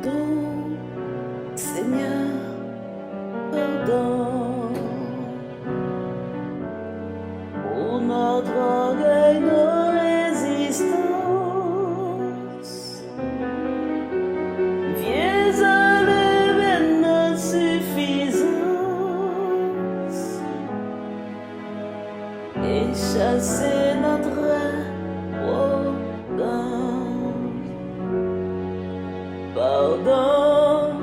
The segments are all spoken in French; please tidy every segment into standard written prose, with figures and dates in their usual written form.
Pardon, Seigneur, pardon pour notre orgueil, nos résistances. Viens enlever notre suffisance et chasser notre arrogance. Pardon,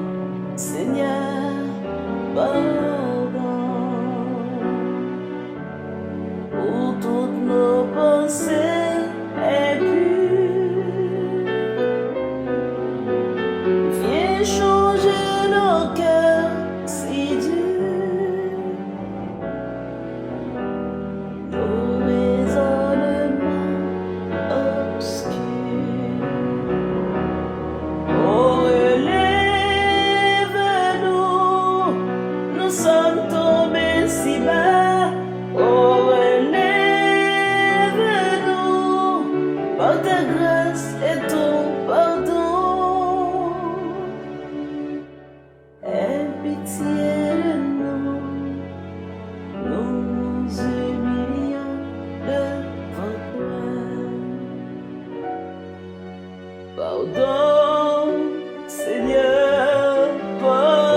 Seigneur, pardon pour toutes nos pensées impures. Viens changer nos cœurs si durs, nos raisonnements obscurs. Nous sommes tombés si bas. Oh, relève-nous par ta grâce et ton pardon. Aie pitié de nous, nous nous humilions devant toi. Pardon, Seigneur, pardon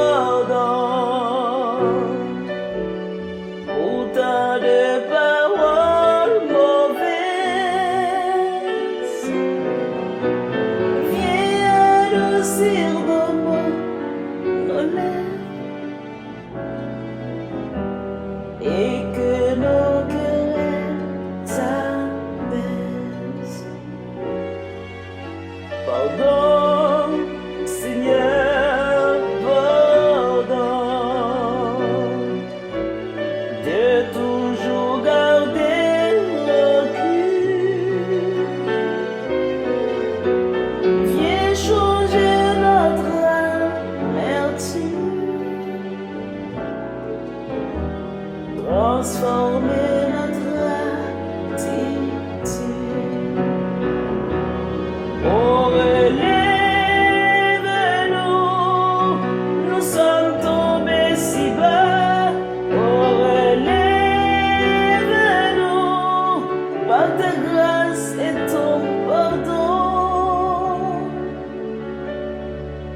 pour tant de paroles mauvaises. Viens adoucir nos mots, nos lèvres, et que nos querelles s'apaisent. Pardon, Seigneur, pardon de toujours garder recul. Viens changer notre amertume, transformer notre attitude. Oh, relève-nous, nous sommes tombés si bas. Oh, relève-nous par ta grâce et ton pardon.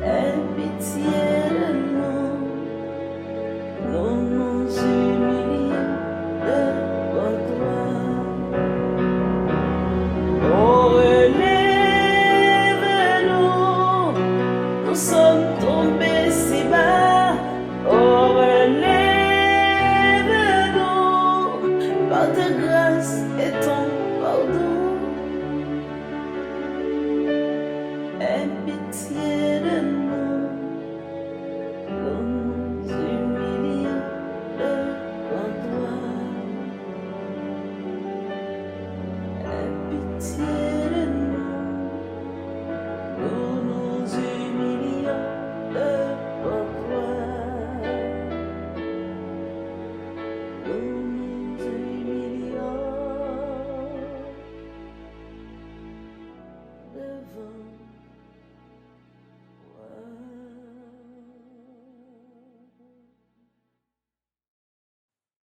Aie pitié de nous, nous nous humilions devant toi. Oh, relève-nous, nous sommes tombés si bas. Oh, relève-nous par ta grâce et ton pardon. Aie pitié de nous.